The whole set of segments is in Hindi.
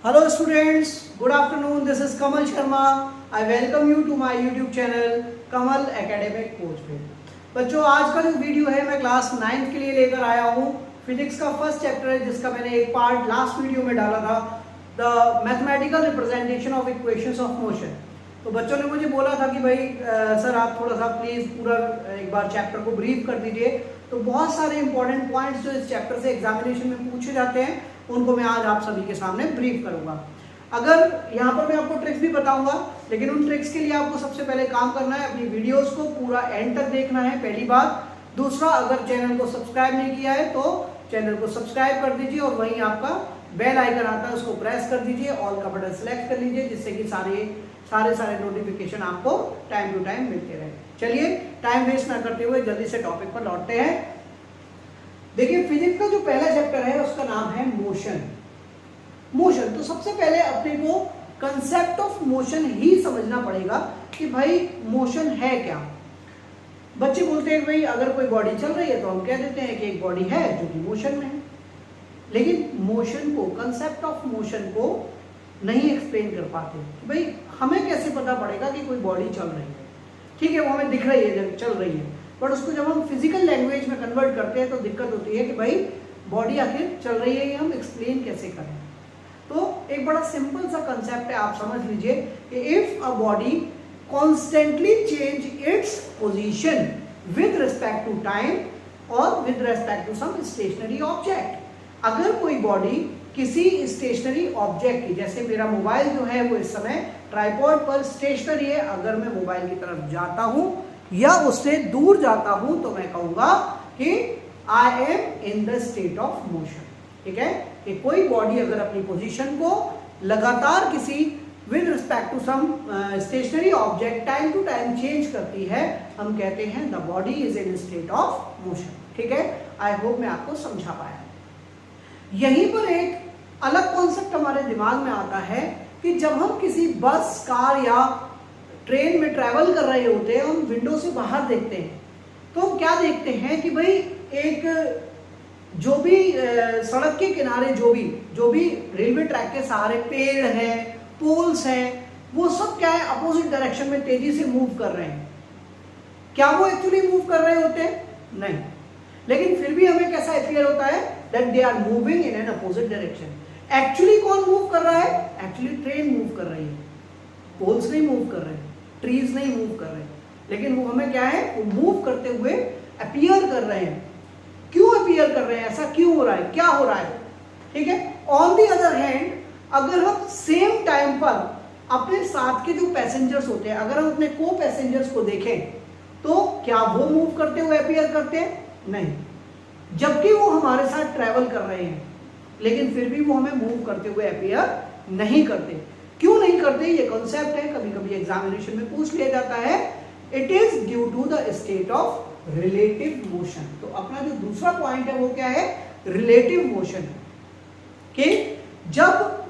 Hello students, good afternoon. This is Kamal Sharma. I welcome you to my YouTube channel Kamal Academic Coach पे। बच्चों आज का जो वीडियो है मैं क्लास 9th के लिए लेकर आया हूँ। फिजिक्स का फर्स्ट चैप्टर है जिसका मैंने एक पार्ट लास्ट वीडियो में डाला था, the mathematical representation of equations of motion. तो बच्चों ने मुझे बोला था कि भाई सर आप थोड़ा सा प्लीज़ पूरा एक बार चैप्टर को ब्रीफ कर दीजिए। तो बहुत सारे इंपॉर्टेंट पॉइंट्स जो इस चैप्टर से एग्जामिनेशन में पूछे जाते हैं उनको मैं आज आप सभी के सामने ब्रीफ करूंगा। अगर यहाँ पर मैं आपको ट्रिक्स भी बताऊंगा, लेकिन उन ट्रिक्स के लिए आपको सबसे पहले काम करना है, अपनी वीडियोस को पूरा एंड तक देखना है, पहली बात। दूसरा, अगर चैनल को सब्सक्राइब नहीं किया है तो चैनल को सब्सक्राइब कर दीजिए और वहीं आपका बेल आइकन आता है उसको प्रेस कर दीजिए, ऑल का बटन सेलेक्ट कर लीजिए, जिससे कि सारे नोटिफिकेशन आपको टाइम टू टाइम मिलते रहे। चलिए टाइम वेस्ट ना करते हुए जल्दी से टॉपिक पर लौटते हैं। देखिए फिजिक्स का जो पहला चैप्टर है उसका नाम है मोशन। मोशन, तो सबसे पहले अपने को कंसेप्ट ऑफ मोशन ही समझना पड़ेगा कि भाई मोशन है क्या। बच्चे बोलते हैं भाई अगर कोई बॉडी चल रही है तो हम कह देते हैं कि एक बॉडी है जो कि मोशन में है, लेकिन मोशन को, कंसेप्ट ऑफ मोशन को नहीं एक्सप्लेन कर पाते कि भाई हमें कैसे पता पड़ेगा कि कोई बॉडी चल रही है। ठीक है, वो हमें दिख रही है जब चल रही है, बट उसको जब हम फिजिकल लैंग्वेज में कन्वर्ट करते हैं तो दिक्कत होती है कि भाई बॉडी आखिर चल रही है, ये हम एक्सप्लेन कैसे करें। तो एक बड़ा सिंपल सा कंसेप्ट है, आप समझ लीजिए कि if a body constantly change its position with respect to time और with respect to some stationary object. अगर कोई बॉडी किसी स्टेशनरी ऑब्जेक्ट की, जैसे मेरा मोबाइल जो है वो इस समय ट्राइपॉड पर स्टेशनरी है, अगर मैं मोबाइल की तरफ जाता हूं या उससे दूर जाता हूं तो मैं कहूंगा कि I am in the state of motion. ठीक है, कि कोई बॉडी अगर अपनी पोजीशन को लगातार किसी with respect to some stationary object time to time change करती है, हम कहते हैं the body is in state of motion. ठीक है, आई होप मैं आपको समझा पाया। यहीं पर एक अलग कॉन्सेप्ट हमारे दिमाग में आता है कि जब हम किसी बस, कार या ट्रेन में ट्रैवल कर रहे होते हैं, हम विंडो से बाहर देखते हैं तो हम क्या देखते हैं कि भाई एक जो भी सड़क के किनारे जो भी रेलवे ट्रैक के सहारे पेड़ हैं, पोल्स हैं, वो सब क्या है अपोजिट डायरेक्शन में तेजी से मूव कर रहे हैं। क्या वो एक्चुअली मूव कर रहे होते हैं? नहीं, लेकिन फिर भी हमें कैसा अपीयर होता है that they are moving in an opposite direction. Actually कौन मूव कर रहा है? एक्चुअली ट्रेन मूव कर रही है, पोल्स नहीं मूव कर रहे, ट्रीज नहीं मूव कर रहे, लेकिन वो हमें क्या है, वो मूव करते हुए अपीयर कर रहे हैं। क्यों अपीयर कर रहे हैं, ऐसा क्यों हो रहा है, क्या हो रहा है? ठीक है, ऑन दी अदर हैंड अगर हम सेम टाइम पर अपने साथ के जो पैसेंजर्स होते हैं, अगर हम अपने को पैसेंजर्स को देखें तो क्या वो मूव करते हुए अपीयर करते हैं? नहीं, जबकि वो हमारे साथ ट्रैवल कर रहे हैं, लेकिन फिर भी वो हमें मूव करते हुए अपीयर नहीं करते। क्यों नहीं करते? ये कॉन्सेप्ट है, कभी कभी एग्जामिनेशन में पूछ लिया जाता है। It is due to the state of relative motion. तो अपना जो दूसरा पॉइंट है वो क्या है? रिलेटिव मोशन है कि जब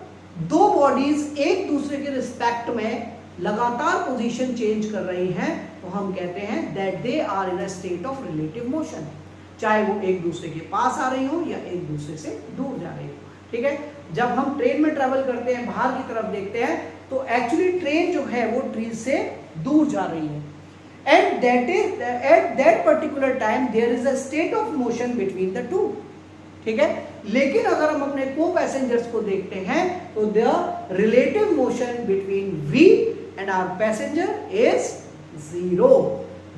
दो बॉडीज एक दूसरे के रिस्पेक्ट में लगातार पोजीशन चेंज कर रही हैं तो हम कहते हैं that they are in a state of relative motion, चाहे वो एक दूसरे के पास आ रही हो या एक दूसरे से दूर जा रही हो। ठीक है, जब हम ट्रेन में ट्रेवल करते हैं, बाहर की तरफ देखते हैं तो एक्चुअली ट्रेन जो है वो ट्री से दूर जा रही है, and at that particular time there is a state of motion between the two. ठीक है, लेकिन अगर हम अपने को पैसेंजर्स को देखते हैं तो the relative motion between we and our passenger is zero.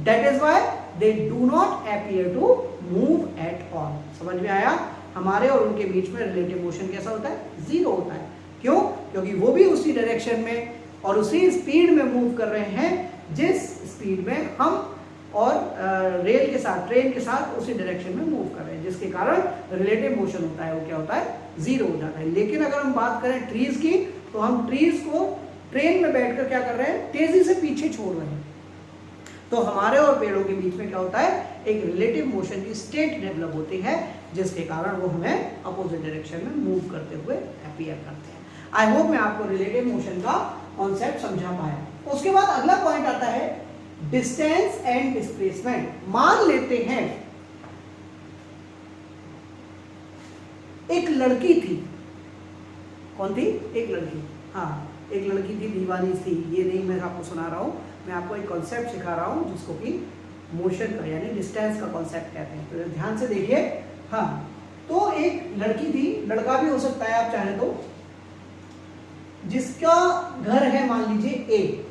That is why they do not appear to move at all. समझ में आया? हमारे और उनके बीच में रिलेटिव मोशन कैसा होता है? जीरो होता है। क्यों? क्योंकि वो भी उसी डायरेक्शन में और उसी स्पीड में मूव कर रहे हैं जिस स्पीड में हम और रेल के साथ, ट्रेन के साथ उसी डायरेक्शन में मूव कर रहे हैं, जिसके कारण रिलेटिव मोशन होता है वो क्या होता है? जीरो हो जाता है। लेकिन अगर हम बात करें ट्रीज की तो हम ट्रीज को ट्रेन में बैठकर क्या कर रहे हैं? तेजी से पीछे छोड़ रहे हैं। तो हमारे और पेड़ों के बीच में क्या होता है? एक रिलेटिव मोशन की स्टेट डेवलप होती है, जिसके कारण वो हमें अपोजिट डायरेक्शन में मूव करते हुए अपीयर करते हैं। आई होप मैं आपको रिलेटिव मोशन का कॉन्सेप्ट समझा पाया। उसके बाद अगला पॉइंट आता है डिस्टेंस एंड डिस्प्लेसमेंट। मान लेते हैं एक लड़की थी, कौन थी? एक लड़की। हाँ, एक लड़की थी, दीवानी थी। ये नहीं मैं आपको सुना रहा हूँ, मैं आपको एक कॉन्सेप्ट सिखा रहा हूँ जिसको कि मोशन का यानी डिस्टेंस का कॉन्सेप्ट कहते हैं। तो ध्यान से देखिए। हाँ, तो एक लड़की थी, लड़का भी हो सकता है आप चाहे तो, जिसका घर है मान लीजिए ए।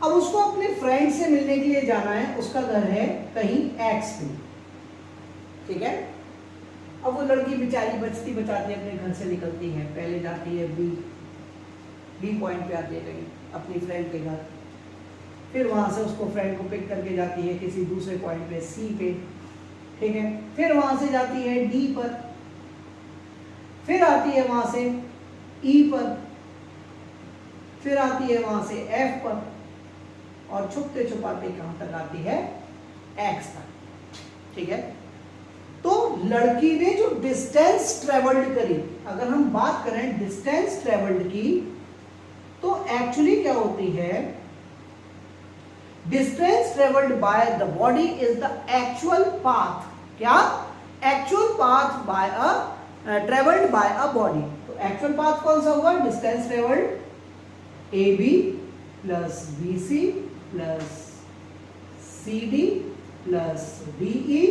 अब उसको अपने फ्रेंड से मिलने के लिए जाना है, उसका घर है कहीं एक्स पे, ठीक है। अब वो लड़की बेचारी बचती बचाती अपने घर से निकलती है, पहले जाती है बी पॉइंट पे आती है कहीं अपनी फ्रेंड के घर, फिर वहां से उसको फ्रेंड को पिक करके जाती है किसी दूसरे पॉइंट पे सी पे, ठीक है। फिर वहां से जाती है डी पर, फिर आती है वहां से ई पर, फिर आती है वहां से एफ पर, और छुपते छुपाते कहां तक आती है? एक्स तक, ठीक है। तो लड़की ने जो डिस्टेंस ट्रेवल्ड करी, अगर हम बात करें डिस्टेंस ट्रेवल्ड की, तो एक्चुअली क्या होती है? Distance travelled by the body is the actual path. क्या? Actual path by a travelled by a body. तो एक्चुअल पाथ कौन सा होगा? Distance travelled A B plus B C plus C D plus D E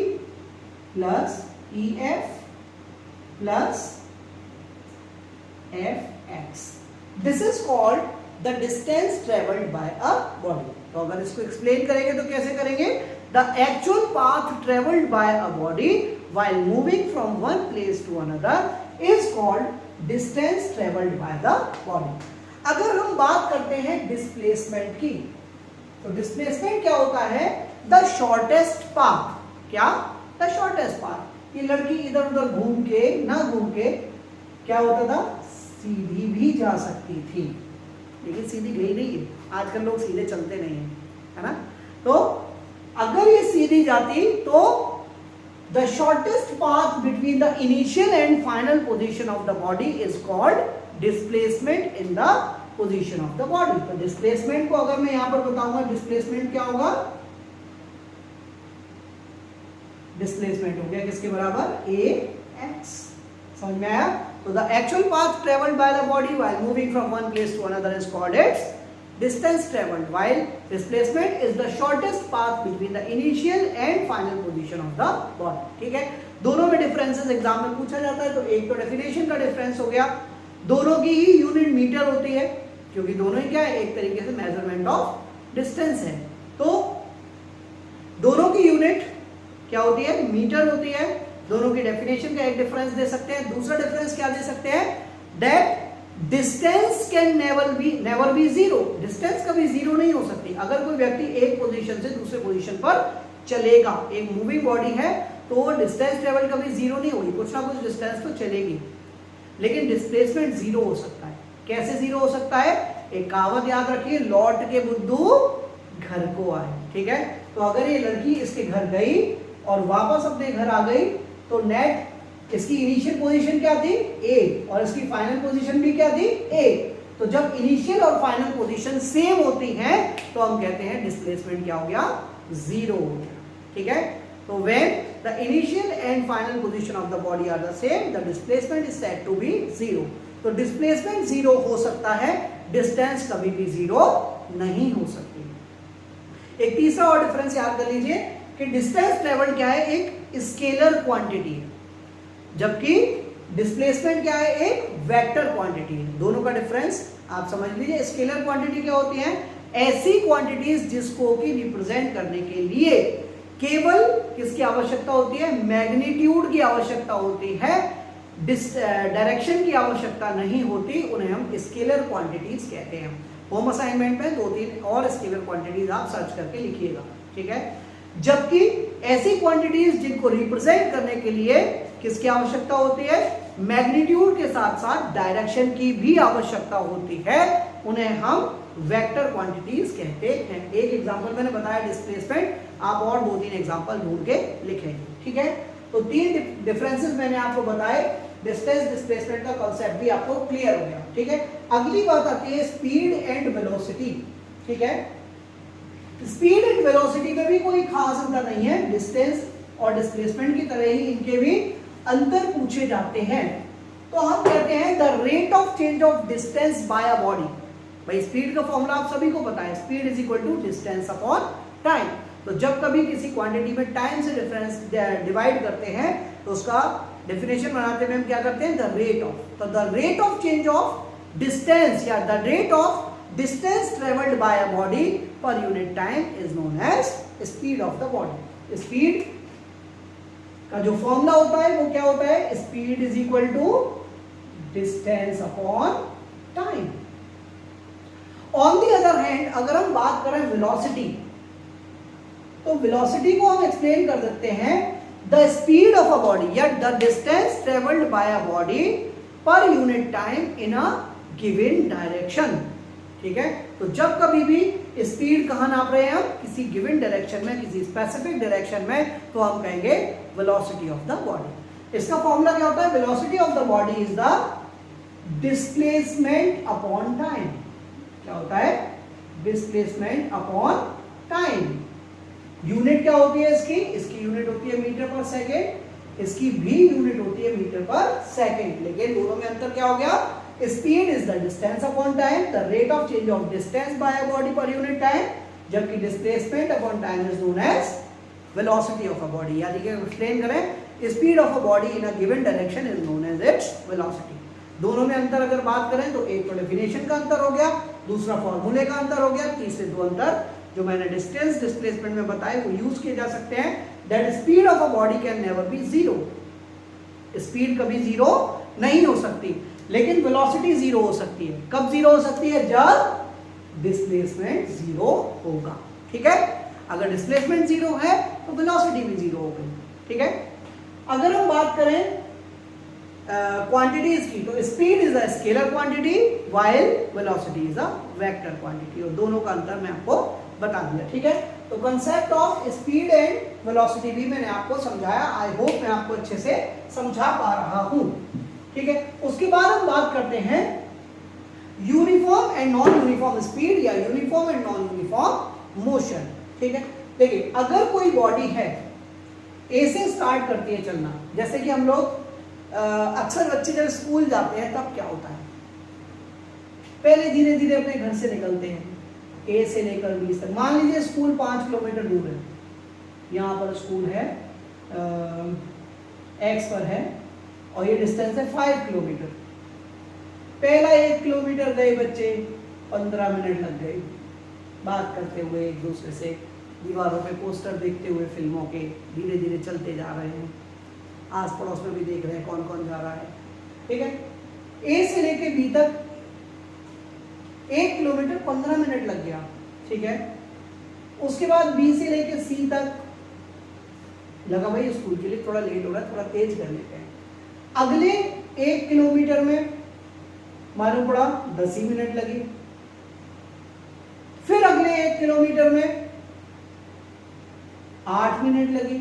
plus E F plus F X. This is called the distance travelled by a body. तो अगर इसको एक्सप्लेन करेंगे तो कैसे करेंगे? The actual path travelled by a body while moving from one place to another is called distance traveled by the body। अगर हम बात करते हैं डिस्प्लेसमेंट की, तो डिस्प्लेसमेंट क्या होता है? The shortest path. क्या? The shortest path. ये लड़की इधर उधर घूम के क्या होता था? सीधी भी जा सकती थी, लेकिन सीधी गई नहीं है। आजकल लोग सीधे चलते नहीं है ना। तो अगर ये सीधी जाती तो the shortest path between the initial and final position of the body is called displacement in the position of the body। तो displacement को अगर मैं यहां पर बताऊंगा, displacement क्या होगा? displacement हो गया किसके बराबर? ax। समझ में आया? तो the actual path traveled by the body while moving from one place to another is called its distance traveled, while displacement is the shortest path between the initial and final position of the body। ठीक है, दोनों में डिफरेंसेस एग्जाम में पूछा जाता है। तो एक तो डेफिनेशन का डिफरेंस हो गया, दोनों की ही यूनिट मीटर होती है, क्योंकि दोनों ही क्या है? एक तरीके से मेजरमेंट ऑफ डिस्टेंस है। तो दोनों की यूनिट क्या होती है? मीटर होती है। दोनों की डेफिनेशन का एक डिफरेंस दे सकते हैं। दूसरा डिफरेंस क्या दे सकते हैं? That distance can never be zero. Distance कभी जीरो नहीं हो सकती। अगर कोई व्यक्ति एक पोजीशन से दूसरे पोजीशन पर चलेगा, एक मूविंग बॉडी है, तो डिस्टेंस ट्रेवल कभी जीरो नहीं होगी, कुछ ना कुछ डिस्टेंस तो चलेगी, लेकिन डिस्प्लेसमेंट जीरो हो सकता है। कैसे जीरो हो सकता है? एक कहावत याद रखिए, लौट के बुद्धू घर को आए। ठीक है, तो अगर ये लड़की इसके घर गई और वापस अपने घर आ गई, तो नेट इसकी इनिशियल पोजीशन क्या थी? ए, और इसकी फाइनल पोजीशन भी क्या थी? ए। तो जब इनिशियल और फाइनल पोजीशन सेम होती हैं, तो हम कहते हैं डिस्प्लेसमेंट क्या हो गया? जीरो हो गया। ठीक है, तो when the initial and final position of the body are the same, the displacement is said to be zero. तो डिस्प्लेसमेंट जीरो हो सकता है, डिस्टेंस कभी भी जीरो नहीं हो सकती। एक तीसरा और डिफरेंस याद कर लीजिए कि डिस्टेंस ट्रेवल क्या है? एक स्केलर क्वांटिटी है, जबकि डिस्प्लेसमेंट क्या है? एक वेक्टर क्वांटिटी है। दोनों का डिफरेंस आप समझ लीजिए। स्केलर क्वांटिटी क्या होती है? ऐसी क्वांटिटीज जिसको कि रिप्रेजेंट करने के लिए केवल किसकी आवश्यकता होती है? मैग्नीट्यूड की आवश्यकता होती है, डायरेक्शन की आवश्यकता नहीं होती। उन्हें हम स्केलर क्वांटिटीज कहते हैं। होम असाइनमेंट में 2-3 और स्केलर क्वांटिटीज आप सर्च करके लिखिएगा। ठीक है, जबकि ऐसी क्वांटिटीज जिनको रिप्रेजेंट करने के लिए किसकी आवश्यकता होती है? मैग्नीट्यूड के साथ साथ डायरेक्शन की भी आवश्यकता होती है, उन्हें हम वेक्टर क्वांटिटीज कहते हैं। एक एग्जांपल मैंने बताया डिस्प्लेसमेंट, आप और 2-3 एग्जांपल ढूंढ के लिखेंगे। ठीक है, तो 3 डिफरेंसेस मैंने आपको बताए। डिस्टेंस डिस्प्लेसमेंट का कॉन्सेप्ट भी आपको क्लियर हो गया। ठीक है, अगली बात आती है स्पीड एंड वेलोसिटी। ठीक है, स्पीड एंड वेलोसिटी में भी कोई खास अंतर नहीं है। डिस्टेंस और डिस्प्लेसमेंट की तरह ही इनके भी अंतर पूछे जाते हैं। तो हम कहते हैं the rate of change of distance by a body. भाई स्पीड का फॉर्मूला आप सभी को पता है, speed is equal to distance upon time. तो जब कभी किसी क्वांटिटी में टाइम से डिफरेंस डिवाइड करते हैं तो उसका डेफिनेशन बनाते हुए हम क्या करते हैं, द रेट ऑफ। तो the rate of change of distance या the rate of distance travelled by a body per unit time is known as speed of the body. Speed का जो फॉर्मूला होता है वो क्या होता है, speed is equal to distance upon time. On the other hand अगर हम बात करें वेलोसिटी, तो वेलोसिटी को हम एक्सप्लेन कर देते हैं the speed of a body या the distance travelled by a body per unit time in a given direction. ठीक है, तो जब कभी भी स्पीड कहां नाप रहे हैं हम, किसी गिवन डायरेक्शन में, किसी स्पेसिफिक डायरेक्शन में, तो हम कहेंगे वेलोसिटी ऑफ द बॉडी। इसका फॉर्मूला क्या होता है, velocity of the body is the displacement upon time. क्या होता है, डिस्प्लेसमेंट अपॉन टाइम। यूनिट क्या होती है इसकी, इसकी यूनिट होती है मीटर पर सेकेंड, इसकी भी यूनिट होती है मीटर पर सेकेंड, लेकिन दोनों में अंतर क्या हो गया, speed is the distance upon time, the rate of change of distance by a body per unit time, जबकि displacement upon time is known as velocity of a body. यानी कि एक्सप्लेन करें, speed of a body in a given direction is known as its velocity. दोनों में अंतर अगर बात करें तो एक तो डेफिनेशन का अंतर हो गया, दूसरा फॉर्मूले का अंतर हो गया, तीसरे दो अंतर जो मैंने डिस्टेंस डिस्प्लेसमेंट में बताए वो यूज किए जा सकते हैं। That speed of a body can never be zero. Speed कभी जीरो नहीं हो सकती, लेकिन वेलोसिटी जीरो हो सकती है। कब जीरो हो सकती है, जब डिस्प्लेसमेंट जीरो होगा। ठीक है, अगर डिस्प्लेसमेंट जीरो है तो वेलोसिटी भी जीरो हो गई। ठीक है, अगर हम बात करें क्वांटिटीज की, तो speed is a scalar quantity while velocity is a vector quantity, और दोनों का अंतर मैं आपको बता दिया। ठीक है, तो concept of speed and velocity भी मैंने आपको समझाया। आई होप मैं आपको अच्छे से समझा पा रहा हूं। ठीक है, उसके बाद हम बात करते हैं uniform and non uniform speed या uniform and non uniform motion. ठीक है, देखिए अगर कोई बॉडी है ए से स्टार्ट करती है चलना, जैसे कि हम लोग अक्सर बच्चे जब स्कूल जाते हैं तब क्या होता है, पहले धीरे धीरे अपने घर से निकलते हैं, ए से लेकर बी तक। मान लीजिए स्कूल 5 किलोमीटर दूर है, यहाँ पर स्कूल है एक्स पर है और ये डिस्टेंस है 5 किलोमीटर। पहला 1 किलोमीटर गए बच्चे, 15 मिनट लग गए बात करते हुए, एक दूसरे से दीवारों पे पोस्टर देखते हुए फिल्मों के, धीरे धीरे चलते जा रहे हैं, आस पड़ोस में भी देख रहे हैं कौन कौन जा रहा है। ठीक है, ए से लेके बी तक 1 किलोमीटर 15 मिनट लग गया। ठीक है, उसके बाद बी से लेके सी तक लगा भाई स्कूल के लिए थोड़ा लेट हो रहा है, थोड़ा तेज कर लेते हैं। अगले 1 किलोमीटर में मालूम पड़ा 10 ही मिनट लगी। फिर अगले 1 किलोमीटर में 8 मिनट लगी।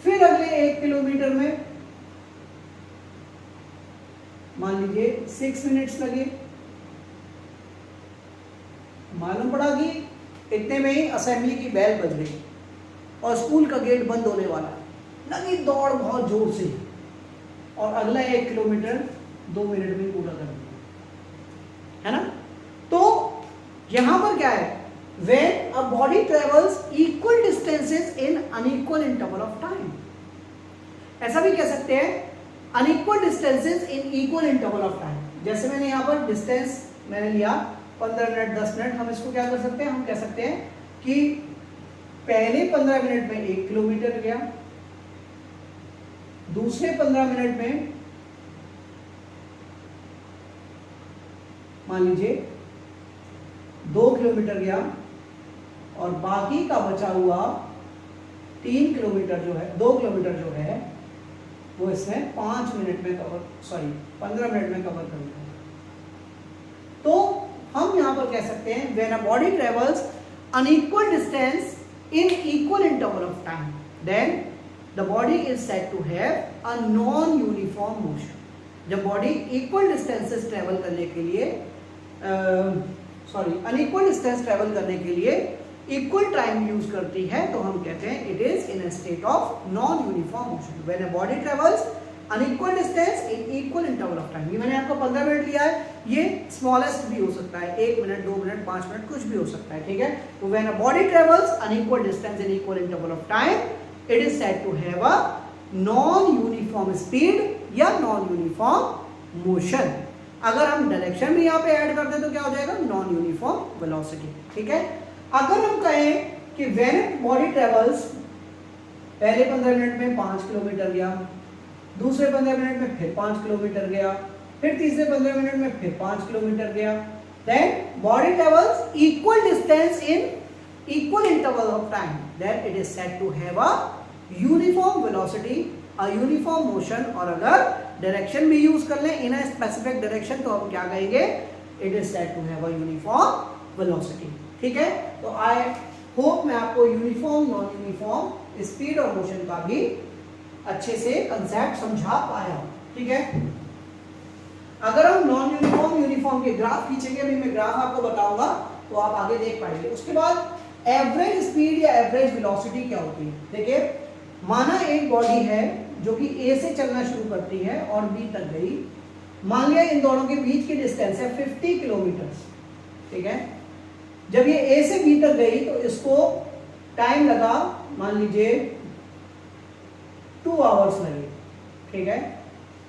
फिर अगले 1 किलोमीटर में मान लीजिए 6 मिनट्स लगे। मालूम पड़ा कि इतने में ही असेंबली की बेल बज गई और स्कूल का गेट बंद होने वाला। लगी दौड़ बहुत जोर से और अगला 1 किलोमीटर 2 मिनट में पूरा कर दिया, है ना। तो यहां पर क्या है, when a body travels equal distances in unequal interval of time, ऐसा भी कह सकते हैं unequal distances in equal interval of time। जैसे मैंने यहाँ पर डिस्टेंस मैंने लिया 15 मिनट 10 मिनट, हम इसको क्या कर सकते हैं, हम कह सकते हैं कि पहले 15 मिनट में 1 किलोमीटर गया, दूसरे 15 मिनट में मान लीजिए 2 किलोमीटर गया और बाकी का बचा हुआ 3 किलोमीटर जो है, 2 किलोमीटर जो है वो इसमें 5 मिनट में कवर, 15 मिनट में कवर कर लिया। तो हम यहां पर कह सकते हैं when a body travels unequal distance in equal interval of time, then the body is said to have a non-uniform motion। जब बॉडी इक्वल डिस्टेंसेस ट्रेवल करने के लिए अनइक्वल डिस्टेंस ट्रेवल करने के लिए इक्वल टाइम यूज करती है तो हम कहते हैं it is in a state of non uniform motion. When a body travels unequal distance in equal interval of time. ये मैंने आपको 15 मिनट लिया है, ये स्मॉलेस्ट भी हो सकता है, 1 मिनट 2 मिनट 5 मिनट कुछ भी हो सकता है, ठीक है। तो when a body travels unequal distance in equal interval of time it is said to have a non uniform speed या नॉन यूनिफॉर्म मोशन। अगर हम डायरेक्शन भी यहाँ पे ऐड कर दें तो क्या हो जाएगा, नॉन यूनिफॉर्म वेलोसिटी, ठीक है। अगर हम कहें कि व्हेन बॉडी ट्रेवल्स पहले 15 मिनट में 5 किलोमीटर गया, दूसरे 15 मिनट में फिर 5 किलोमीटर गया, फिर तीसरे 15 मिनट में फिर 5 किलोमीटर गया, then body travels equal distance in equal interval of time, then it is said to have a uniform velocity, a uniform motion. और अगर डायरेक्शन भी यूज कर लें इन अ स्पेसिफिक डायरेक्शन तो हम क्या कहेंगे, it is said to have a uniform velocity, ठीक है। तो आई होप मैं आपको यूनिफॉर्म नॉन यूनिफॉर्म स्पीड और मोशन का भी अच्छे से कंसेप्ट समझा पाया हूं, ठीक है। अगर हम नॉन यूनिफॉर्म यूनिफॉर्म के ग्राफ खींचेंगे, अभी मैं ग्राफ आपको बताऊंगा तो आप आगे देख पाएंगे। उसके बाद एवरेज स्पीड या एवरेज वेलोसिटी क्या होती है। देखिए, माना एक बॉडी है जो कि ए से चलना शुरू करती है और बी तक गई, मान लिया इन दोनों के बीच की डिस्टेंस है 50 किलोमीटर, ठीक है। जब ये ए से बी तक गई तो इसको टाइम लगा, मान लीजिए 2 आवर्स लगे, ठीक है।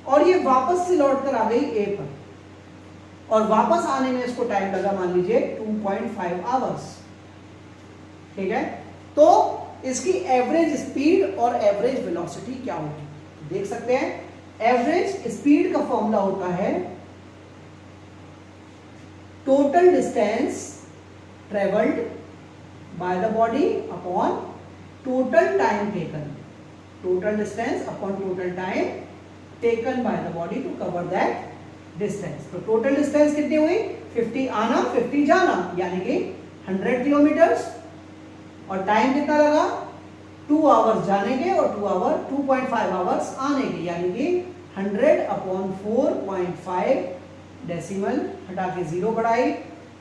और ये वापस से लौट कर आ गई ए पर, और वापस आने में इसको टाइम लगा मान लीजिए 2.5 आवर्स, ठीक है। तो इसकी एवरेज स्पीड और एवरेज वेलोसिटी क्या होगी, देख सकते हैं। एवरेज स्पीड का फॉर्मूला होता है total distance travelled by the body upon total time taken, total distance upon total time taken by the body to cover that distance। तो total distance कितनी हुई, 50 आना 50 जाना, यानी कि 100 किलोमीटर। और टाइम कितना लगा, 2 आवर्स जाने के और 2.5 आवर्स आने के, यानी कि 100 अपॉन 4.5, डेसिमल हटा के 0 बढ़ाई,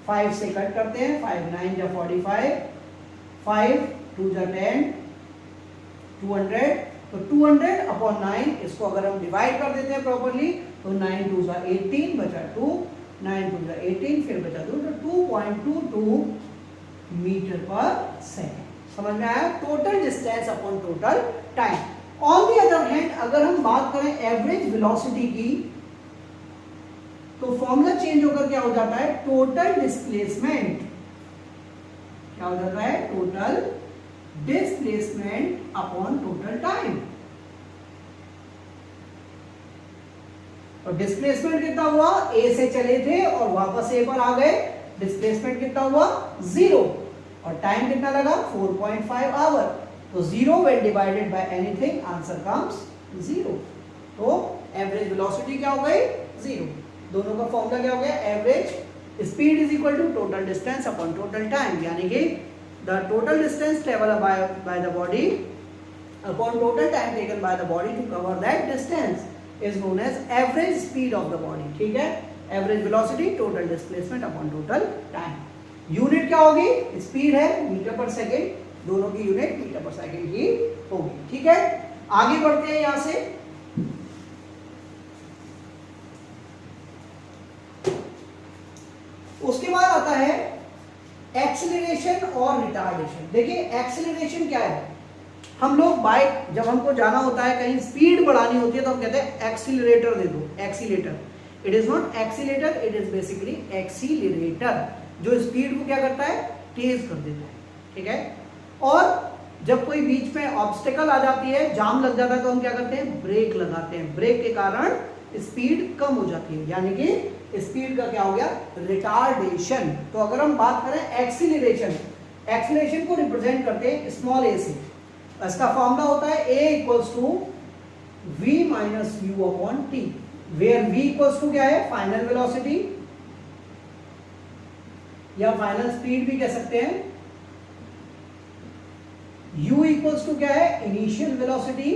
5 से कट करते हैं, 5 9 जा 45, 5 2 जा 10, 200। तो 200 अपॉन 9, इसको अगर हम डिवाइड कर देते हैं प्रॉपर्ली तो 9 2 जा 18 बचा 2, 9 2 जा 18 फिर बचा 2, तो 2.22 मीटर पर सेकेंड। समझ में आया, total distance upon total time. On the other hand अगर हम बात करें एवरेज वेलोसिटी की तो फॉर्मूला चेंज होकर क्या हो जाता है, टोटल डिस्प्लेसमेंट, क्या हो जाता है, total displacement upon total time. और डिस्प्लेसमेंट कितना हुआ, ए से चले थे और वापस ए पर आ गए, डिस्प्लेसमेंट कितना हुआ 0, और टाइम कितना लगा 4.5 आवर। तो 0 when divided by anything answer comes 0। तो एवरेज वेलोसिटी क्या हो गई, 0। दोनों का फॉर्मूला क्या हो गया, average speed is equal to total distance upon total time, यानी कि the total distance traveled by the body upon total time taken by the body to cover that distance is known as average speed of the body, ठीक है। average velocity total displacement upon total time। Unit क्या होगी, स्पीड है मीटर पर सेकेंड, दोनों की यूनिट मीटर पर सेकेंड ही होगी, ठीक है। आगे बढ़ते हैं यहां से। उसके बाद आता है एक्सीलरेशन और रिटार्डेशन। देखिए एक्सीलरेशन क्या है, हम लोग बाइक जब हमको जाना होता है कहीं स्पीड बढ़ानी होती है तो हम कहते हैं एक्सीलरेटर दे दो, accelerator. It is not accelerator, it is basically accelerator, जो स्पीड को क्या करता है, तेज कर देता है, ठीक है। और जब कोई बीच में ऑब्स्टेकल आ जाती है, जाम लग जाता है तो हम क्या करते हैं, ब्रेक लगाते हैं। ब्रेक के कारण स्पीड कम हो जाती है, यानी कि स्पीड का क्या हो गया, रिटार्डेशन। तो अगर हम बात करें एक्सीलरेशन, एक्सीलरेशन को रिप्रेजेंट करते हैं स्मॉल ए से। इसका फॉर्मूला होता है a equals to v minus u upon t, where v equals to क्या है, फाइनल वेलोसिटी या फाइनल स्पीड भी कह सकते हैं, u इक्वल्स टू क्या है, इनिशियल वेलोसिटी,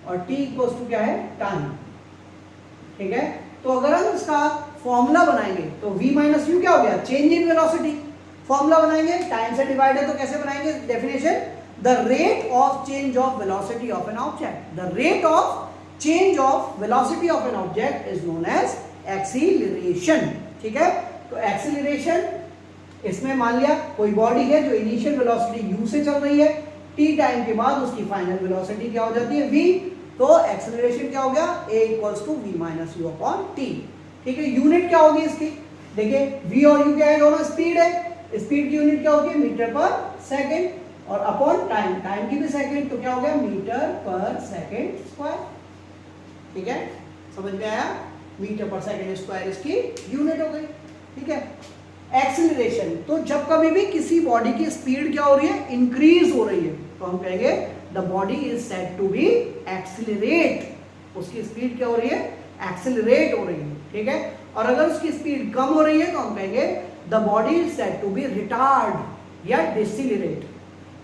और t इक्वल्स टू क्या है, टाइम, ठीक है। तो अगर हम इसका फॉर्मूला बनाएंगे तो v माइनस यू क्या हो गया, चेंज इन वेलोसिटी, फॉर्मूला बनाएंगे, टाइम से डिवाइड है तो कैसे बनाएंगे definition, the rate of change of velocity of an object, the rate of change of velocity of an object is known as acceleration. ठीक है, तो एक्सीलरेशन, इसमें मान लिया कोई बॉडी है जो इनिशियल वेलोसिटी u से चल रही है, t टाइम के बाद उसकी फाइनल वेलोसिटी क्या हो जाती है v, तो एक्सीलरेशन क्या हो गया a equals to v minus u upon t। ठीक है, यूनिट क्या होगी इसकी, देखिए v और u क्या है, दोनों स्पीड है, स्पीड की यूनिट क्या होगी मीटर पर सेकेंड, और अपॉन टाइम, टाइम की भी सेकेंड, तो क्या हो गया मीटर पर सेकेंड स्क्वायर। ठीक है, समझ में आया, मीटर पर सेकेंड स्क्वायर इसकी यूनिट हो गई। ठीक है, एक्सीलरेशन, तो जब कभी भी किसी बॉडी की स्पीड क्या हो रही है, इंक्रीज हो रही है, तो हम कहेंगे the body is said to be accelerate, उसकी स्पीड क्या हो रही है, एक्सीलरेट हो रही है। ठीक है, और अगर उसकी स्पीड कम हो रही है तो हम कहेंगे the body is said to be retard या डिसिलरेट,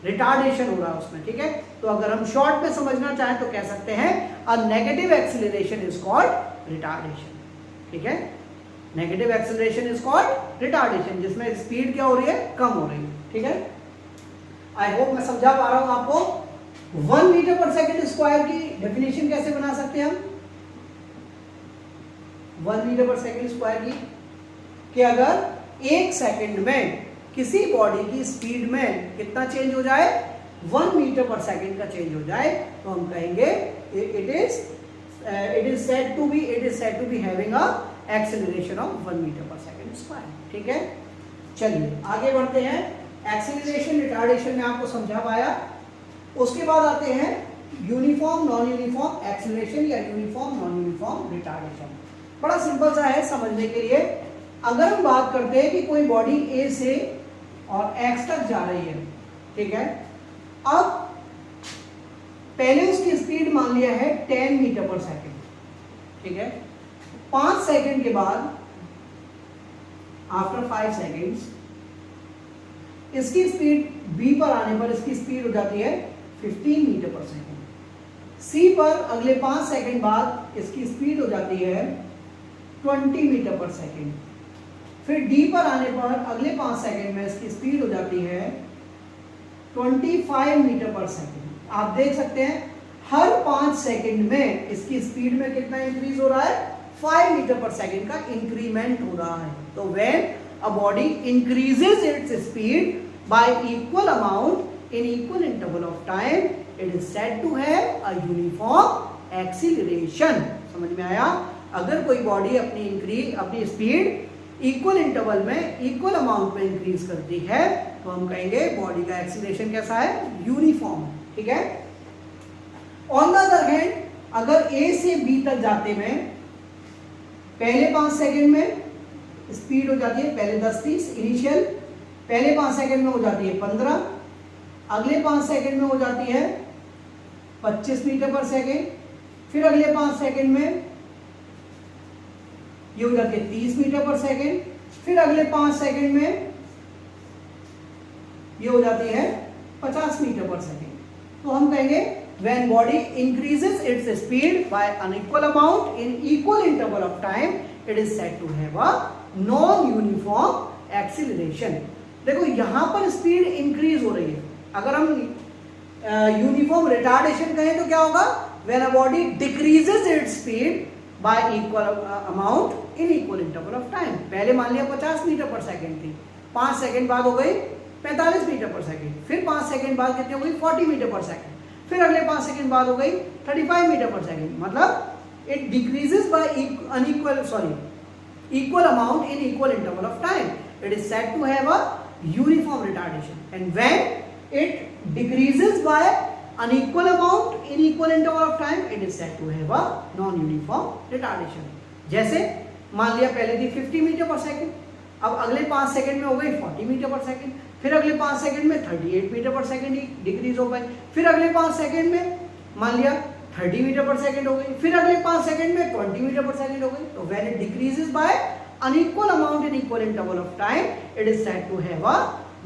रिटार्डेशन हो रहा है उसमें। ठीक है, तो अगर हम शॉर्ट में समझना चाहें तो कह सकते हैं a negative acceleration is called retardation. ठीक है, negative acceleration is called retardation, जिसमें स्पीड क्या हो रही है, कम हो रही है। ठीक है, आई होप मैं समझा पा रहा हूं आपको। 1 मीटर पर सेकेंड स्क्वायर की डेफिनेशन कैसे बना सकते हैं हम, 1 मीटर पर सेकेंड स्क्वायर की, कि अगर 1 सेकेंड में किसी बॉडी की स्पीड में कितना चेंज हो जाए, 1 मीटर पर सेकेंड का चेंज हो जाए, तो हम कहेंगे it is said to be having a acceleration of 1 metre पर सेकेंड स्क्वायर। ठीक है, चलिए आगे बढ़ते हैं। एक्सीलरेशन रिटार्डेशन में आपको समझा पाया, उसके बाद आते हैं यूनिफॉर्म नॉन यूनिफॉर्म एक्सीलरेशन या यूनिफॉर्म नॉन यूनिफॉर्म रिटार्डेशन। बड़ा सिंपल सा है समझने के लिए। अगर हम बात करते हैं कि कोई बॉडी ए से और एक्स तक जा रही है, ठीक है, अब पहले उसकी स्पीड मान लिया है 10 मीटर पर सेकेंड। ठीक है, 5 सेकेंड के बाद आफ्टर 5 सेकेंड्स इसकी स्पीड बी पर आने पर इसकी स्पीड हो जाती है 15 मीटर पर सेकेंड। सी पर अगले 5 सेकेंड बाद इसकी स्पीड हो जाती है 20 मीटर पर सेकेंड। फिर डी पर आने पर अगले 5 सेकेंड में इसकी स्पीड हो जाती है 25 मीटर पर सेकेंड। आप देख सकते हैं हर 5 सेकेंड में इसकी स्पीड में कितना इंक्रीज हो रहा है, 5 मीटर पर सेकेंड का इंक्रीमेंट हो रहा है। तो when a body increases its speed by equal amount in equal interval of time, it is said to have a uniform acceleration। समझ में आया, अगर कोई बॉडी अपनी स्पीड इक्वल इंटरवल में इक्वल अमाउंट में इंक्रीज करती है तो हम कहेंगे बॉडी का एक्सीलरेशन कैसा है, यूनिफॉर्म। ठीक है, ऑन द अदर हैंड अगर ए से बी तक जाते में पहले 5 सेकेंड में स्पीड हो जाती है, पहले 10-30 इनिशियल, पहले 5 सेकेंड में हो जाती है 15, अगले 5 सेकेंड में हो जाती है 25 मीटर पर सेकेंड, फिर अगले 5 सेकेंड में ये हो जाती है 30 मीटर पर सेकेंड, फिर अगले 5 सेकेंड में ये हो जाती है 50 मीटर पर सेकेंड। तो हम कहेंगे when body increases its speed by an equal amount in equal interval of time, it is said to have a non uniform acceleration। देखो यहां पर स्पीड इंक्रीज हो रही है, अगर हम यूनिफॉर्म रिटार्डेशन कहें तो क्या होगा, when a body decreases its speed by equal amount in equal interval of time। पहले मान लिया 50 मीटर पर सेकेंड थी, 5 सेकेंड बाद हो गई 45 मीटर पर सेकेंड, फिर 5 सेकेंड बाद कितनी हो गई 40 मीटर पर सेकेंड, फिर अगले 5 सेकेंड बाद हो गई 35 मीटर पर सेकेंड। मतलब it decreases bye equal amount in equal interval of time, it is said to have a uniform retardation। and when it decreases by unequal amount in equal interval of time, it is said to have a non uniform retardation। जैसे मान लिया पहले थी 50 मीटर पर सेकेंड, अब अगले 5 सेकेंड में हो गई 40 मीटर पर सेकेंड, फिर अगले 5 सेकेंड में 38 मीटर पर सेकेंड ही डिक्रीज हो गई, फिर अगले 5 सेकेंड में मान लिया 30 मीटर पर सेकेंड हो गई, फिर अगले 5 सेकेंड में 20 मीटर पर सेकेंड हो गई। तो when it decreases by unequal amount in equal interval of time, it is said to have a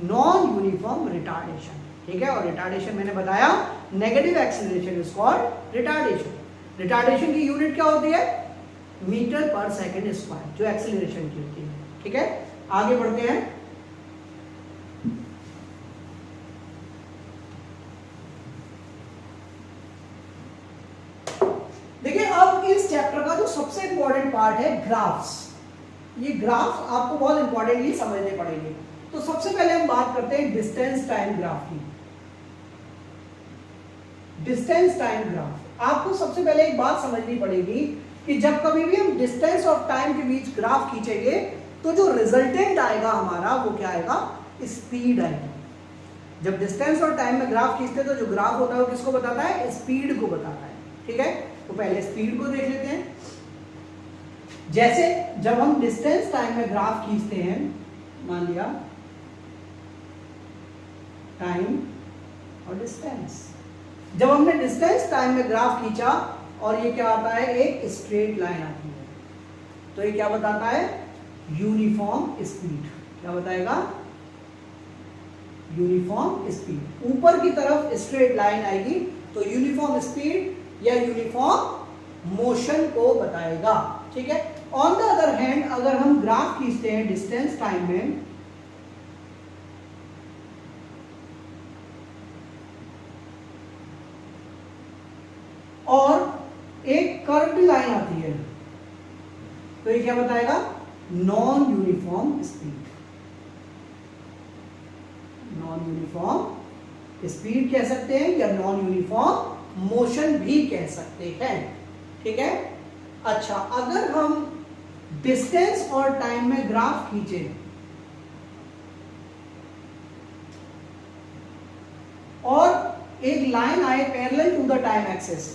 non uniform retardation. ठीक है, और रिटार्डेशन मैंने बताया negative acceleration is called retardation. Retardation की यूनिट क्या होती है, मीटर पर सेकेंड स्क्वायर, जो एक्सीलरेशन की होती है। ठीक है, आगे बढ़ते हैं। इस चैप्टर का जो सबसे इंपॉर्टेंट पार्ट है ग्राफ्स। ये ग्राफ आपको बहुत इंपॉर्टेंटली समझने पड़ेंगे। तो सबसे पहले हम बात करते हैं डिस्टेंस टाइम ग्राफ की। डिस्टेंस टाइम ग्राफ, आपको सबसे पहले एक बात समझनी पड़ेगी कि जब कभी भी हम डिस्टेंस और टाइम के बीच ग्राफ खींचेंगे तो जो रिजल्टेंट आएगा हमारा वो क्या आएगा, स्पीड आएगी। जब डिस्टेंस और टाइम में ग्राफ खींचते हैं तो जो ग्राफ होता है वो किसको बताता है, स्पीड को बताता है। ठीक है, तो पहले स्पीड को देख लेते हैं। जैसे जब हम डिस्टेंस टाइम में ग्राफ खींचते हैं, मान लिया टाइम और डिस्टेंस, जब हमने डिस्टेंस टाइम में ग्राफ खींचा और ये क्या आता है, एक स्ट्रेट लाइन आती है, तो ये क्या बताता है, यूनिफॉर्म स्पीड। क्या बताएगा, यूनिफॉर्म स्पीड। ऊपर की तरफ स्ट्रेट लाइन आएगी तो यूनिफॉर्म स्पीड या यूनिफॉर्म मोशन को बताएगा। ठीक है। ऑन द अदर हैंड अगर हम ग्राफ खींचते हैं डिस्टेंस टाइम में, और एक कर्व्ड लाइन आती है तो ये क्या बताएगा, non uniform speed. Non uniform speed कह सकते हैं या नॉन यूनिफॉर्म मोशन भी कह सकते हैं। ठीक है। अच्छा, अगर हम डिस्टेंस और टाइम में ग्राफ खींचे और एक लाइन आए parallel to the time axis,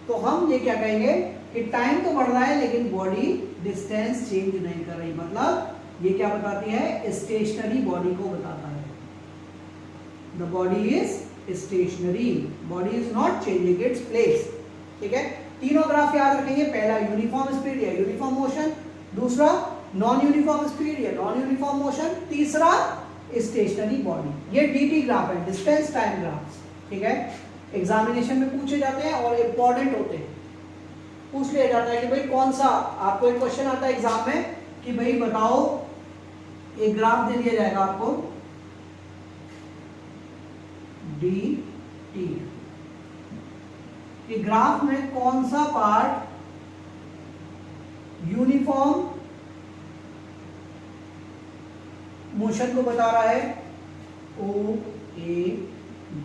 तो हम ये क्या कहेंगे कि टाइम तो बढ़ रहा है लेकिन बॉडी डिस्टेंस चेंज नहीं कर रही। मतलब ये क्या बताती है, स्टेशनरी बॉडी को बताता है। The body is stationery, body is not changing its place. ठीक है। तीनों ग्राफ याद रखेंगे, पहला यूनिफॉर्म स्पीड या यूनिफॉर्म मोशन, दूसरा नॉन यूनिफॉर्म स्पीड या नॉन यूनिफॉर्म मोशन, तीसरा स्टेशनरी बॉडी। ये डीटी ग्राफ है, डिस्टेंस टाइम ग्राफ। ठीक है। एग्जामिनेशन में पूछे जाते हैं और इंपॉर्टेंट होते हैं। पूछ लिया जाता है कि भाई कौन सा, आपको एक क्वेश्चन आता है एग्जाम में कि भाई बताओ, एक ग्राफ दे दिया जाएगा आपको डी टी, कि ग्राफ में कौन सा पार्ट यूनिफॉर्म मोशन को बता रहा है, ओ ए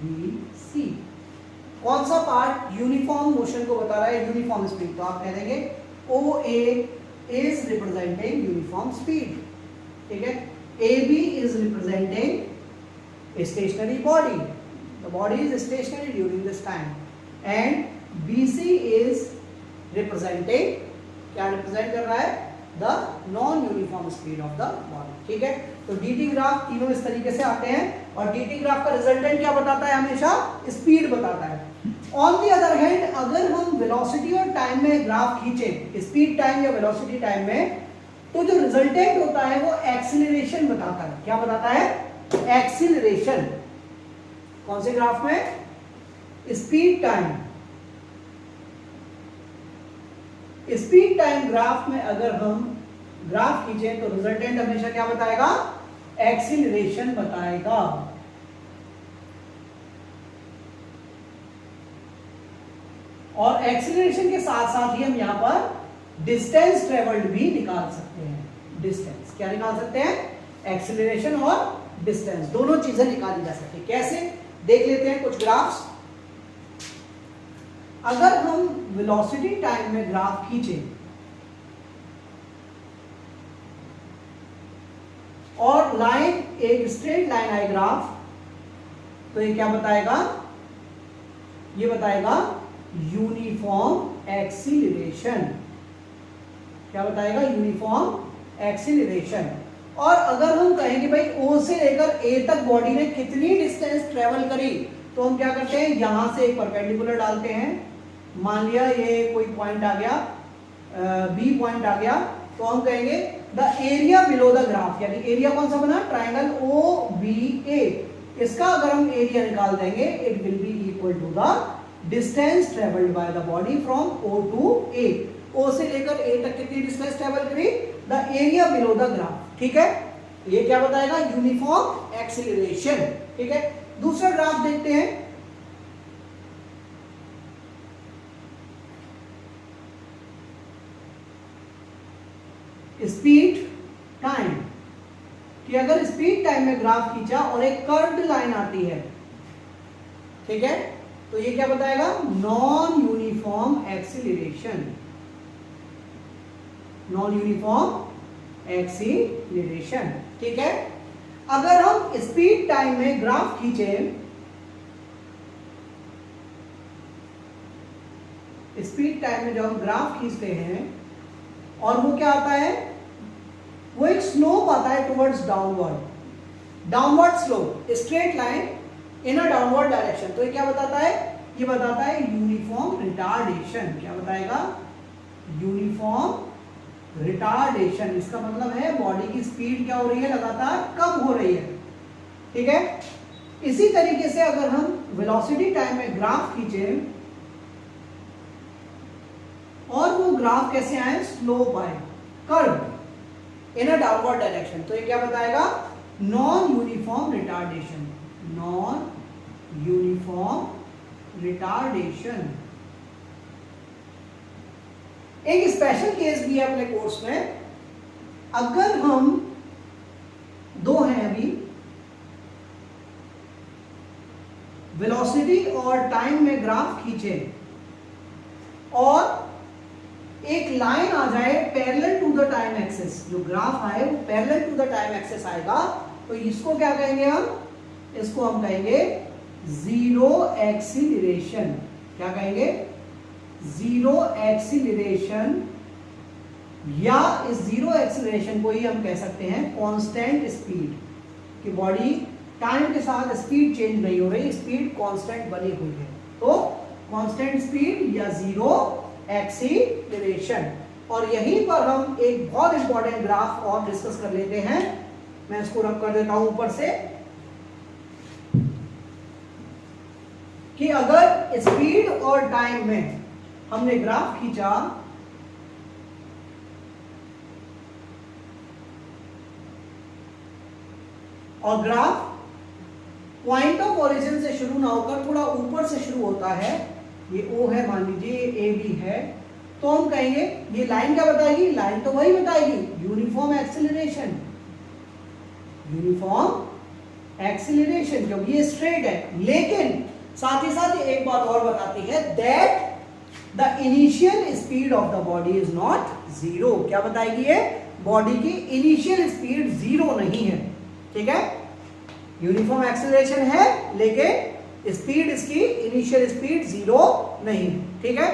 बी सी। कौन सा पार्ट यूनिफॉर्म मोशन को बता रहा है, यूनिफॉर्म स्पीड, तो आप कह देंगे O A is representing uniform speed. ठीक है। A B is representing stationary body, the body is stationary during this time, and BC is representing, क्या रिप्रेजेंट कर रहा है, the non uniform speed of the body. ठीक है। तो DT ग्राफ तीनों इस तरीके से आते हैं और DT ग्राफ का रिजल्टेंट क्या बताता है, हमेशा स्पीड बताता है। ऑन द अदर हैंड अगर हम वेलोसिटी और टाइम में ग्राफ खींचे, स्पीड टाइम या वेलोसिटी टाइम में, तो जो रिजल्टेंट होता है वो एक्सीलरेशन बताता है। क्या बताता है, एक्सीलरेशन। कौन से ग्राफ में, speed time. Speed time graph में अगर हम ग्राफ खींचे तो रिजल्टेंट हमेशा क्या बताएगा, एक्सीलरेशन बताएगा। और एक्सीलरेशन के साथ साथ ही हम यहां पर डिस्टेंस ट्रेवल्ड भी निकाल सकते हैं। डिस्टेंस क्या निकाल सकते हैं, एक्सीलरेशन और डिस्टेंस, दोनों चीजें निकाली जा सकती है। कैसे, देख लेते हैं कुछ ग्राफ्स। अगर हम वेलोसिटी टाइम में ग्राफ खींचे और लाइन एक स्ट्रेट लाइन आए ग्राफ, तो ये क्या बताएगा, ये बताएगा यूनिफॉर्म एक्सीलरेशन। क्या बताएगा, यूनिफॉर्म एक्सीलरेशन। और अगर हम कहें कि भाई O से लेकर A तक बॉडी ने कितनी डिस्टेंस ट्रेवल करी, तो हम क्या करते हैं, यहां से एक परपेंडिकुलर डालते हैं। मान लिया ये कोई पॉइंट आ गया, B पॉइंट आ गया, तो हम कहेंगे the area below the graph, यानी एरिया कौन सा बना, ट्राइंगल OBA। इसका अगर हम एरिया निकाल देंगे, it will be equal to the distance travelled by the body from O to A। O से लेकर A तक कितनी डिस्टेंस ट्रेवल करी, the area below the graph. ठीक है। ये क्या बताएगा, यूनिफॉर्म एक्सीलरेशन। ठीक है। दूसरा ग्राफ देखते हैं। स्पीड टाइम, कि अगर स्पीड टाइम में ग्राफ खींचा और एक कर्व्ड लाइन आती है, ठीक है, तो ये क्या बताएगा? Non uniform acceleration, non uniform acceleration, ठीक है। अगर हम स्पीड टाइम में ग्राफ खींचे, स्पीड टाइम में जब हम ग्राफ खींचते हैं और वो क्या आता है, वो एक स्लोप आता है towards downward, downward slope, straight line in a downward direction. तो ये क्या बताता है? ये बताता है यूनिफॉर्म रिटार्डेशन। क्या बताएगा? Uniform retardation. इसका मतलब है बॉडी की स्पीड क्या हो रही है? लगातार कम हो रही है, ठीक है। इसी तरीके से अगर हम वेलोसिटी टाइम में ग्राफ खींचे और वो ग्राफ कैसे आए? स्लोप आए, curve in a downward direction, तो ये क्या बताएगा? Non uniform retardation, non uniform retardation. एक स्पेशल केस भी है अपने कोर्स में, अगर हम दो हैं अभी, वेलोसिटी और टाइम में ग्राफ खींचे और एक लाइन आ जाए parallel to the time axis, जो ग्राफ आए वो parallel to the time axis आएगा, तो इसको क्या कहेंगे हम? इसको हम कहेंगे जीरो एक्सीलरेशन। क्या कहेंगे? जीरो एक्सीलरेशन, या इस जीरो एक्सीलरेशन को ही हम कह सकते हैं कांस्टेंट स्पीड, कि बॉडी टाइम के साथ स्पीड चेंज नहीं हो रही, स्पीड कांस्टेंट बनी हुई है, तो कांस्टेंट स्पीड या जीरो एक्सीलरेशन। और यहीं पर हम एक बहुत इंपॉर्टेंट ग्राफ और डिस्कस कर लेते हैं। मैं इसको रब कर देता हूं ऊपर से, कि अगर स्पीड और टाइम में हमने ग्राफ खींचा और ग्राफ पॉइंट ऑफ ओरिजिन से शुरू ना होकर थोड़ा ऊपर से शुरू होता है, ये O है मान लीजिए, ये AB है, तो हम कहेंगे ये लाइन क्या बताएगी? लाइन तो वही बताएगी, यूनिफॉर्म एक्सीलरेशन, यूनिफॉर्म एक्सीलरेशन, क्योंकि ये स्ट्रेट है। लेकिन साथ ही साथ ये एक बात और बताती है, that the initial speed of the body is not zero. क्या बताएगी ये? बॉडी की इनिशियल स्पीड जीरो नहीं है, ठीक है। यूनिफॉर्म एक्सीलरेशन है लेकिन स्पीड, इसकी इनिशियल स्पीड जीरो नहीं, ठीक है।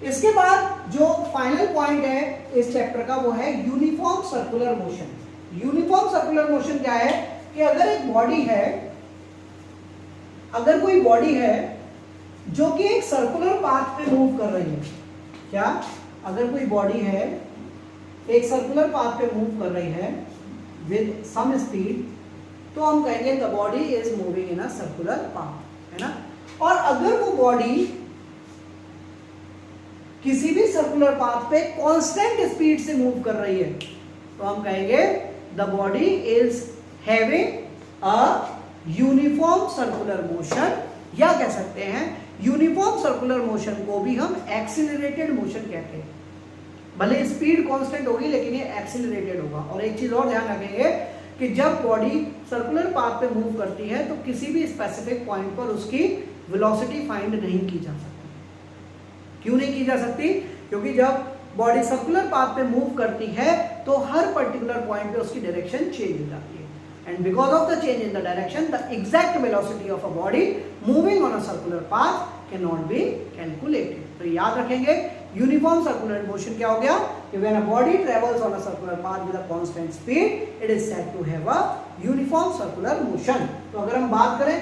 इसके बाद जो फाइनल पॉइंट है इस चैप्टर का, वो है uniform circular motion. Uniform circular motion क्या है? कि अगर एक बॉडी है, अगर कोई बॉडी है जो कि एक सर्कुलर पाथ पे मूव कर रही है, क्या? अगर कोई बॉडी है एक सर्कुलर पाथ पे मूव कर रही है विद सम स्पीड, तो हम कहेंगे the body is moving in a circular path, है ना। और अगर वो बॉडी किसी भी सर्कुलर पाथ पे कांस्टेंट स्पीड से मूव कर रही है, तो हम कहेंगे the body is having a uniform circular motion, या कह सकते हैं यूनिफॉर्म सर्कुलर मोशन को भी हम एक्सीलरेटेड मोशन कहते हैं। भले स्पीड कांस्टेंट होगी लेकिन ये एक्सीलरेटेड होगा। और एक चीज और ध्यान रखेंगे कि जब बॉडी सर्कुलर पाथ पे मूव करती है तो किसी भी स्पेसिफिक पॉइंट पर उसकी वेलोसिटी फाइंड नहीं की जा सकती। क्यों नहीं की जा सकती? क्योंकि जब बॉडी सर्कुलर पाथ पे मूव करती है तो हर पर्टिकुलर पॉइंट पे उसकी डायरेक्शन चेंज हो जाती है, and because of the change in the direction the exact velocity of a body moving on a circular path can not be calculated. तो याद रखेंगे यूनिफॉर्म सर्कुलर मोशन क्या हो गया? कि when a body travels on a circular path with a constant speed it is said to have a uniform circular motion. तो अगर हम बात करें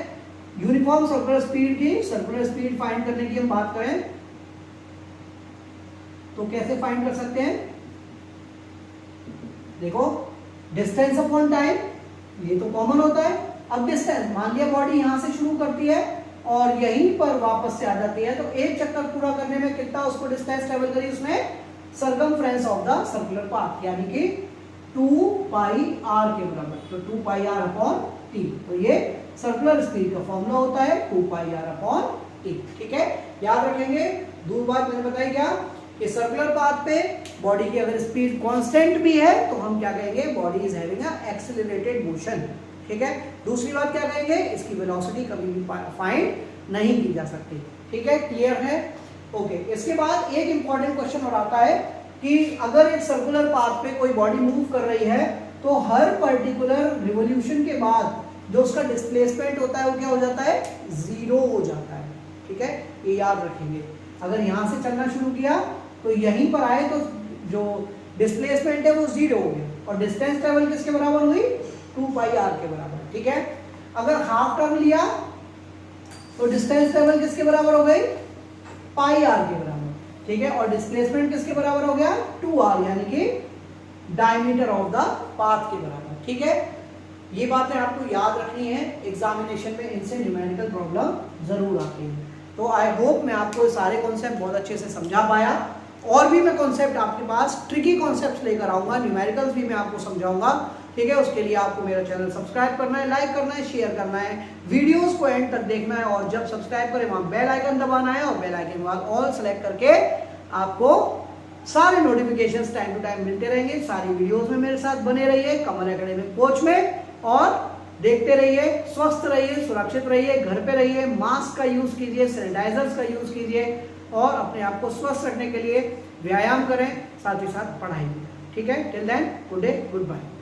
यूनिफॉर्म सर्कुलर स्पीड की, सर्कुलर स्पीड फाइंड करने की हम बात करें तो कैसे फाइंड कर सकते हैं? देखो, डिस्टेंस अपॉन टाइम, ये तो कॉमन होता है। अब डिस्टेंस, मान लिया बॉडी यहां से शुरू करती है और यहीं पर वापस से आ जाती है, तो एक चक्कर पूरा करने में कितना उसको डिस्टेंस ट्रेवल करी उसने? Circumference of the circular path, यानी कि 2 पाई आर के बराबर, तो 2 पाई आर अपॉन टी। तो ये सर्कुलर स्पीड का फॉर्मूला होता है 2 पाई आर अपॉन टी, ठीक है। याद रखेंगे, दूसरी बात मैंने बताई क्या, इस सर्कुलर पाथ पे बॉडी की अगर स्पीड कांस्टेंट भी है तो हम क्या कहेंगे, body is having a accelerated motion. ठीक है, दूसरी बात क्या कहेंगे, इसकी वेलोसिटी कभी भी फाइंड नहीं की जा सकती। ठीक है, क्लियर है? ओके, इसके बाद एक इंपॉर्टेंट क्वेश्चन और आता है कि अगर एक सर्कुलर पाथ पे कोई बॉडी मूव कर रही है तो हर पर्टिकुलर रिवॉल्यूशन के बाद जो उसका डिस्प्लेसमेंट होता है वो क्या हो जाता है, जीरो हो जाता है। ठीक है, ये याद रखेंगे। अगर यहाँ से चलना शुरू किया तो यहीं पर आए तो जो डिस्प्लेसमेंट है वो जीरो हो गया और डिस्टेंस ट्रेवल किसके बराबर हुई, 2πr के बराबर। ठीक है, अगर हाफ टर्न लिया तो डिस्टेंस ट्रेवल किसके बराबर हो गई, πr के बराबर। ठीक है, और डिस्प्लेसमेंट किसके बराबर हो गया, 2r, यानी कि डायमीटर ऑफ द पाथ के बराबर। ठीक है, ये बातें आपको याद रखनी है, एग्जामिनेशन में इनसे न्यूमेरिकल प्रॉब्लम जरूर आती है। तो आई होप मैं आपको सारे कॉन्सेप्ट बहुत अच्छे से समझा पाया। और भी मैं कॉन्सेप्ट आपके पास ट्रिकी कॉन्सेप्ट्स लेकर आऊंगा, न्यूमेरिकल्स भी मैं आपको समझाऊंगा। ठीक है, उसके लिए आपको मेरा चैनल सब्सक्राइब करना है, लाइक करना है, शेयर करना है, वीडियोस को एंड तक देखना है और जब सब्सक्राइब करें वहां बेल आइकन दबाना है और बेल आइकन के बाद ऑल सेलेक्ट करके आपको सारे नोटिफिकेशंस टाइम टू टाइम मिलते रहेंगे। सारी वीडियोस में मेरे साथ बने रहिए कमल एकेडमिक कोच में और देखते रहिए, स्वस्थ रहिए, सुरक्षित रहिए, घर पे रहिए, मास्क का यूज कीजिए, सैनिटाइजर्स का यूज कीजिए और अपने आप को स्वस्थ रखने के लिए व्यायाम करें, साथ ही साथ पढ़ाई करें। ठीक है, till then good day, good bye.